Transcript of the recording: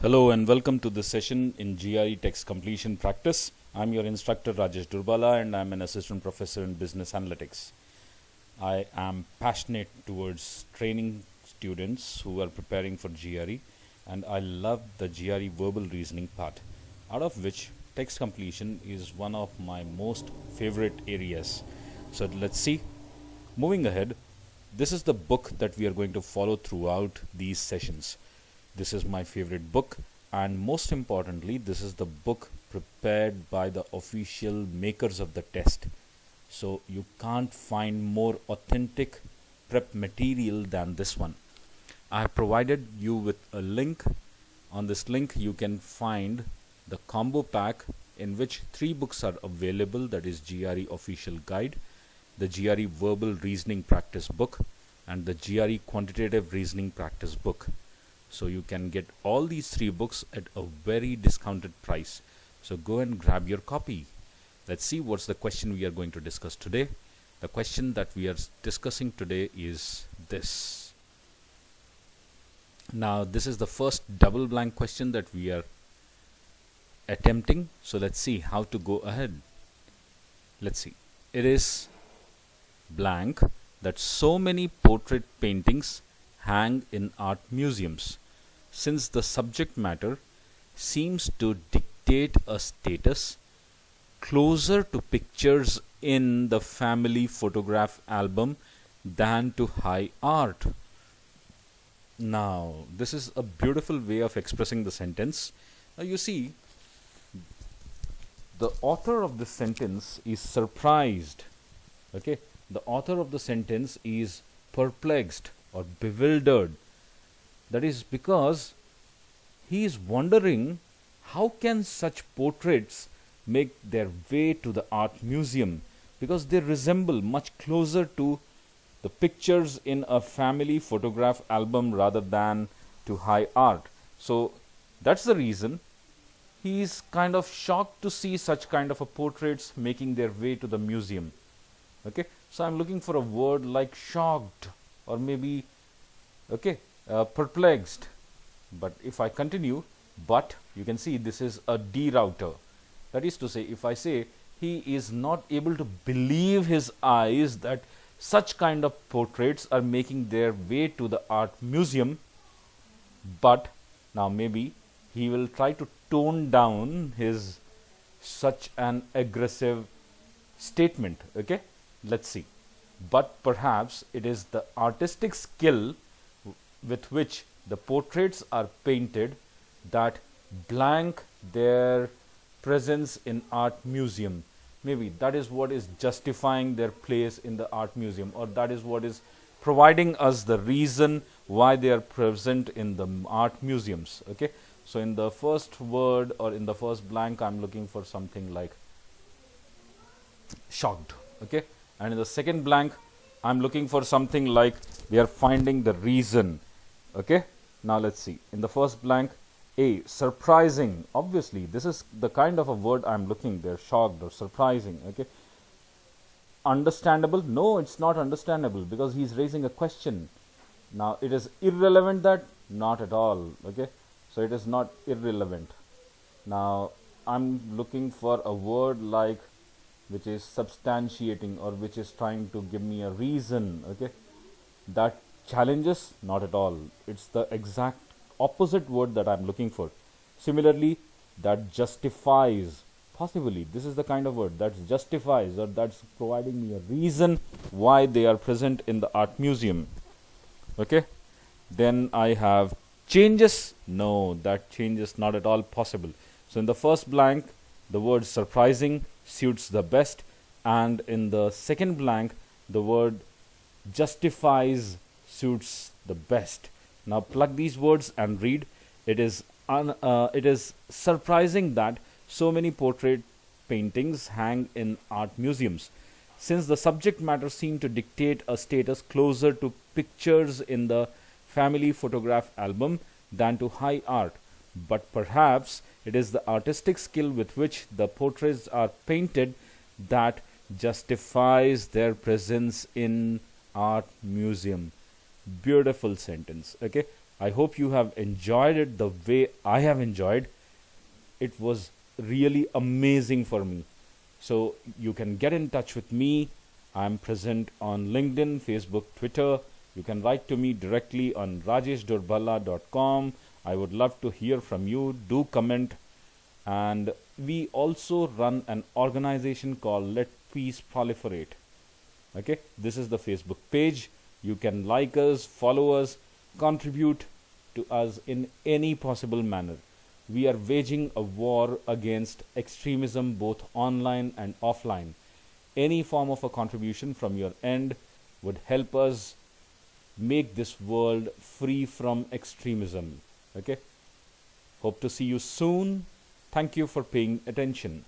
Hello and welcome to this session in GRE Text Completion Practice. I'm your instructor Rajesh Durbala and I'm an assistant professor in business analytics. I am passionate towards training students who are preparing for GRE, and I love the GRE verbal reasoning part, out of which text completion is one of my most favorite areas. So let's see. Moving ahead, this is the book that we are going to follow throughout these sessions. This is my favorite book, and most importantly, this is the book prepared by the official makers of the test. So you can't find more authentic prep material than this one. I have provided you with a link. On this link, you can find the combo pack in which 3 books are available, that is GRE Official Guide, the GRE Verbal Reasoning Practice book, and the GRE Quantitative Reasoning Practice book. So you can get all these 3 books at a very discounted price. So go and grab your copy. Let's see what's the question we are going to discuss today. The question that we are discussing today is this. Now this is the first double blank question that we are attempting. So let's see how to go ahead. Let's see. It is blank that so many portrait paintings hang in art museums, since the subject matter seems to dictate a status closer to pictures in the family photograph album than to high art. Now, this is a beautiful way of expressing the sentence. Now, you see, the author of this sentence is surprised. Okay, the author of the sentence is perplexed or bewildered. That is because he is wondering how can such portraits make their way to the art museum, because they resemble much closer to the pictures in a family photograph album rather than to high art. So that's the reason he is kind of shocked to see such kind of a portraits making their way to the museum. Okay, so I'm looking for a word like shocked, or maybe perplexed. But if I continue, but you can see this is a derouter. That is to say, if I say he is not able to believe his eyes that such kind of portraits are making their way to the art museum, but now maybe he will try to tone down his such an aggressive statement. Okay, let's see. But perhaps it is the artistic skill with which the portraits are painted that blank their presence in art museum. Maybe that is what is justifying their place in the art museum, or that is what is providing us the reason why they are present in the art museums. Okay, so in the first word or in the first blank, I'm looking for something like shocked. Okay, and in the second blank, I'm looking for something like we are finding the reason. Okay, now let's see. In the first blank, A, surprising. Obviously, this is the kind of a word I'm looking there, shocked or surprising. Okay, understandable? No, it's not understandable because he's raising a question. Now, it is irrelevant that? Not at all. Okay, so it is not irrelevant. Now, I'm looking for a word like which is substantiating or which is trying to give me a reason. Okay, that challenges? Not at all. It's the exact opposite word that I'm looking for. Similarly, that justifies. Possibly, this is the kind of word that justifies or that's providing me a reason why they are present in the art museum. Okay, then I have changes. No, that changes not at all possible. So in the first blank, the word surprising suits the best, and in the second blank, the word justifies suits the best. Now plug these words and read. It is surprising that so many portrait paintings hang in art museums, since the subject matter seemed to dictate a status closer to pictures in the family photograph album than to high art. But perhaps it is the artistic skill with which the portraits are painted that justifies their presence in art museum. Beautiful sentence. Okay, I hope you have enjoyed it the way I have enjoyed. It was really amazing for me. So you can get in touch with me. I'm present on LinkedIn, Facebook, Twitter. You can write to me directly on rajeshdurballah.com. I would love to hear from you. Do comment. And we also run an organization called Let Peace Proliferate. Okay, this is the Facebook page. You can like us, follow us, contribute to us in any possible manner. We are waging a war against extremism both online and offline. Any form of a contribution from your end would help us make this world free from extremism. Okay? Hope to see you soon. Thank you for paying attention.